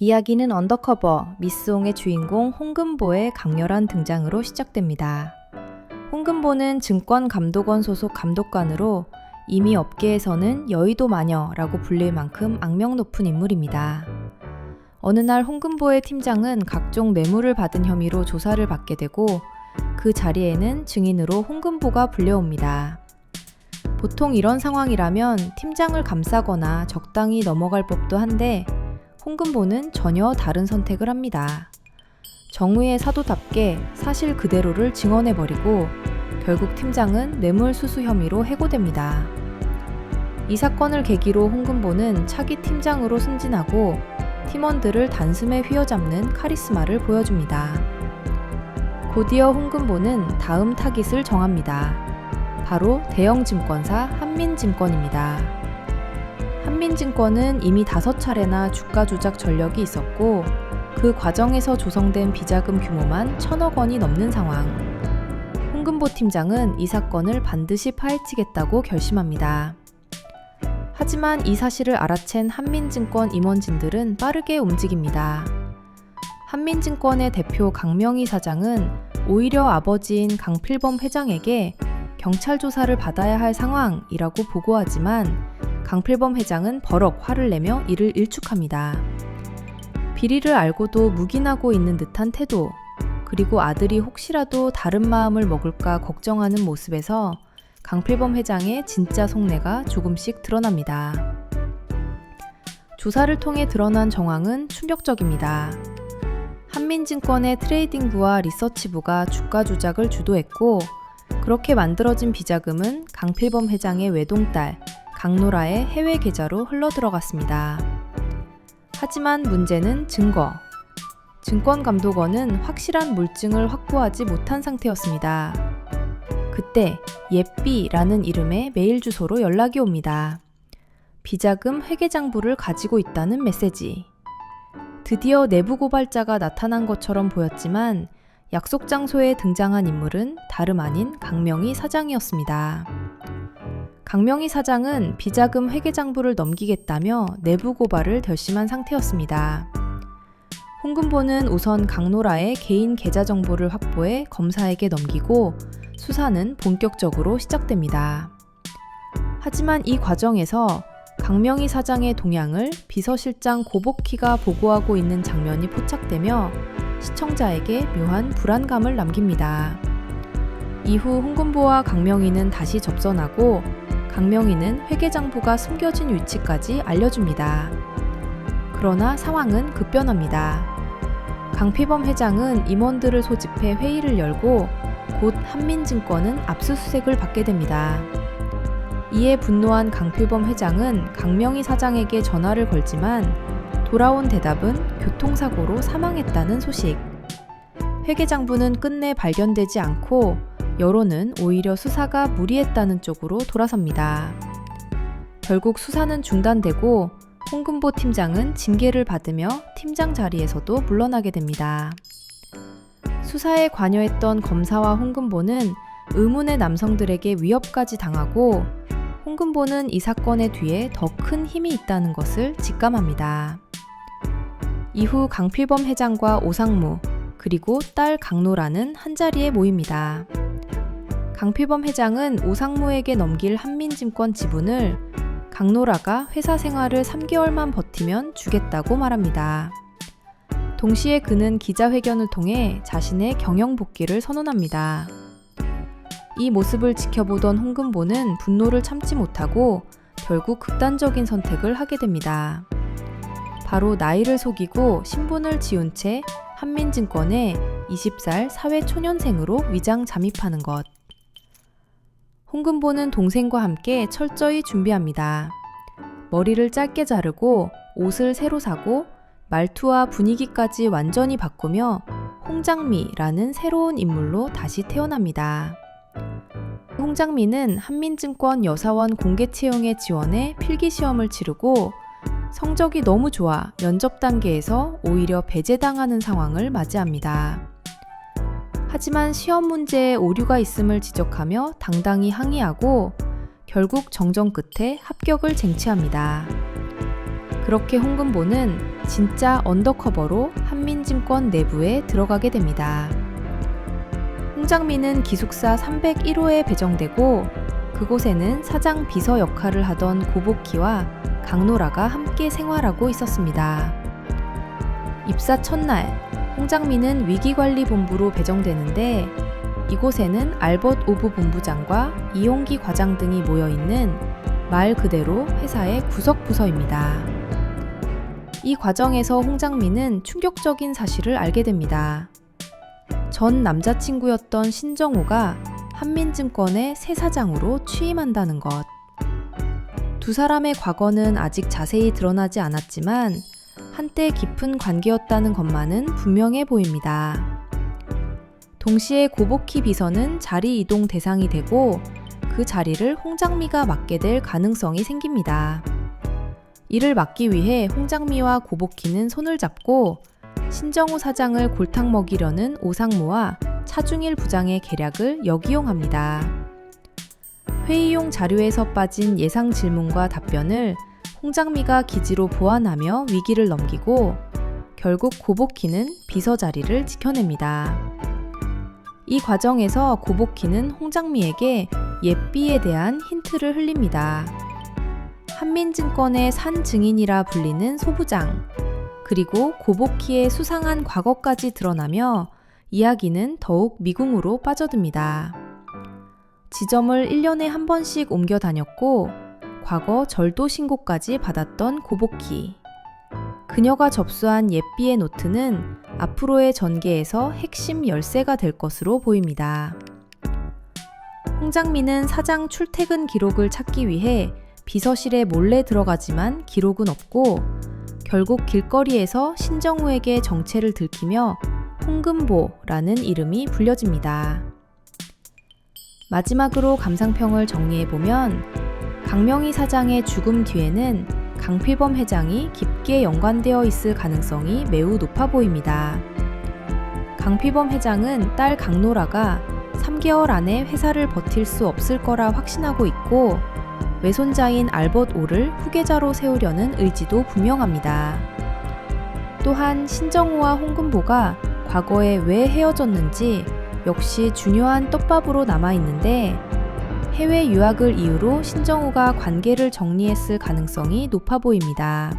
이야기는 언더커버, 미스홍의 주인공 홍금보의 강렬한 등장으로 시작됩니다. 홍금보는 증권감독원 소속 감독관으로 이미 업계에서는 여의도 마녀라고 불릴 만큼 악명 높은 인물입니다. 어느 날 홍금보의 팀장은 각종 뇌물을 받은 혐의로 조사를 받게 되고 그 자리에는 증인으로 홍금보가 불려옵니다. 보통 이런 상황이라면 팀장을 감싸거나 적당히 넘어갈 법도 한데 홍금보는 전혀 다른 선택을 합니다. 정의의 사도답게 사실 그대로를 증언해버리고 결국 팀장은 뇌물수수 혐의로 해고됩니다. 이 사건을 계기로 홍금보는 차기 팀장으로 승진하고 팀원들을 단숨에 휘어잡는 카리스마를 보여줍니다. 곧이어 홍금보는 다음 타깃을 정합니다. 바로 대형 증권사 한민증권입니다. 한민증권은 이미 5차례나 주가 조작 전력이 있었고 그 과정에서 조성된 비자금 규모만 1,000억 원이 넘는 상황. 홍금보 팀장은 이 사건을 반드시 파헤치겠다고 결심합니다. 하지만 이 사실을 알아챈 한민증권 임원진들은 빠르게 움직입니다. 한민증권의 대표 강명희 사장은 오히려 아버지인 강필범 회장에게 경찰 조사를 받아야 할 상황이라고 보고하지만 강필범 회장은 버럭 화를 내며 이를 일축합니다. 비리를 알고도 묵인하고 있는 듯한 태도, 그리고 아들이 혹시라도 다른 마음을 먹을까 걱정하는 모습에서 강필범 회장의 진짜 속내가 조금씩 드러납니다. 조사를 통해 드러난 정황은 충격적입니다. 한민증권의 트레이딩부와 리서치부가 주가 조작을 주도했고 그렇게 만들어진 비자금은 강필범 회장의 외동딸 강노라의 해외 계좌로 흘러들어갔습니다. 하지만 문제는 증거. 증권감독원은 확실한 물증을 확보하지 못한 상태였습니다. 그때 예삐라는 이름의 메일 주소로 연락이 옵니다. 비자금 회계장부를 가지고 있다는 메시지. 드디어 내부 고발자가 나타난 것처럼 보였지만 약속 장소에 등장한 인물은 다름 아닌 강명희 사장이었습니다. 강명희 사장은 비자금 회계장부를 넘기겠다며 내부 고발을 결심한 상태였습니다. 홍금보는 우선 강노라의 개인 계좌 정보를 확보해 검사에게 넘기고 수사는 본격적으로 시작됩니다. 하지만 이 과정에서 강명희 사장의 동향을 비서실장 고복희가 보고하고 있는 장면이 포착되며 시청자에게 묘한 불안감을 남깁니다. 이후 홍금보와 강명희는 다시 접선하고 강명희는 회계장부가 숨겨진 위치까지 알려줍니다. 그러나 상황은 급변합니다. 강필범 회장은 임원들을 소집해 회의를 열고 곧 한민증권은 압수수색을 받게 됩니다. 이에 분노한 강필범 회장은 강명희 사장에게 전화를 걸지만 돌아온 대답은 교통사고로 사망했다는 소식. 회계장부는 끝내 발견되지 않고 여론은 오히려 수사가 무리했다는 쪽으로 돌아섭니다. 결국 수사는 중단되고 홍금보 팀장은 징계를 받으며 팀장 자리에서도 물러나게 됩니다. 수사에 관여했던 검사와 홍금보는 의문의 남성들에게 위협까지 당하고 홍금보는 이 사건의 뒤에 더 큰 힘이 있다는 것을 직감합니다. 이후 강필범 회장과 오상무 그리고 딸 강노라는 한자리에 모입니다. 강필범 회장은 오상무에게 넘길 한민증권 지분을 강노라가 회사 생활을 3개월만 버티면 주겠다고 말합니다. 동시에 그는 기자회견을 통해 자신의 경영 복귀를 선언합니다. 이 모습을 지켜보던 홍금보는 분노를 참지 못하고 결국 극단적인 선택을 하게 됩니다. 바로 나이를 속이고 신분을 지운 채 한민증권에 20살 사회초년생으로 위장 잠입하는 것. 홍금보는 동생과 함께 철저히 준비합니다. 머리를 짧게 자르고 옷을 새로 사고 말투와 분위기까지 완전히 바꾸며 홍장미라는 새로운 인물로 다시 태어납니다. 홍장미는 한민증권 여사원 공개 채용에 지원해 필기시험을 치르고 성적이 너무 좋아 면접 단계에서 오히려 배제당하는 상황을 맞이합니다. 하지만 시험 문제에 오류가 있음을 지적하며 당당히 항의하고 결국 정정 끝에 합격을 쟁취합니다. 그렇게 홍금보는 진짜 언더커버로 한민증권 내부에 들어가게 됩니다. 홍장미는 기숙사 301호에 배정되고 그곳에는 사장 비서 역할을 하던 고복희와 강노라가 함께 생활하고 있었습니다. 입사 첫날, 홍장미는 위기관리본부로 배정되는데 이곳에는 알벗 오브 본부장과 이용기 과장 등이 모여있는 말 그대로 회사의 구석부서입니다. 이 과정에서 홍장미는 충격적인 사실을 알게 됩니다. 전 남자친구였던 신정호가 한민증권의 새 사장으로 취임한다는 것. 두 사람의 과거는 아직 자세히 드러나지 않았지만 한때 깊은 관계였다는 것만은 분명해 보입니다. 동시에 고복희 비서는 자리 이동 대상이 되고 그 자리를 홍장미가 맡게 될 가능성이 생깁니다. 이를 막기 위해 홍장미와 고복희는 손을 잡고 신정우 사장을 골탕 먹이려는 오상무와 차중일 부장의 계략을 역이용합니다. 회의용 자료에서 빠진 예상 질문과 답변을 홍장미가 기지로 보완하며 위기를 넘기고 결국 고복희는 비서 자리를 지켜냅니다. 이 과정에서 고복희는 홍장미에게 예삐에 대한 힌트를 흘립니다. 한민증권의 산 증인이라 불리는 소부장, 그리고 고복희의 수상한 과거까지 드러나며 이야기는 더욱 미궁으로 빠져듭니다. 지점을 1년에 한 번씩 옮겨 다녔고 과거 절도 신고까지 받았던 고복희. 그녀가 접수한 예삐의 노트는 앞으로의 전개에서 핵심 열쇠가 될 것으로 보입니다. 홍장미는 사장 출퇴근 기록을 찾기 위해 비서실에 몰래 들어가지만 기록은 없고 결국 길거리에서 신정우에게 정체를 들키며 홍금보라는 이름이 불려집니다. 마지막으로 감상평을 정리해보면 강명희 사장의 죽음 뒤에는 강필범 회장이 깊게 연관되어 있을 가능성이 매우 높아 보입니다. 강필범 회장은 딸 강노라가 3개월 안에 회사를 버틸 수 없을 거라 확신하고 있고 외손자인 알벗 오를 후계자로 세우려는 의지도 분명합니다. 또한 신정우와 홍금보가 과거에 왜 헤어졌는지 역시 중요한 떡밥으로 남아있는데 해외 유학을 이유로 신정우가 관계를 정리했을 가능성이 높아 보입니다.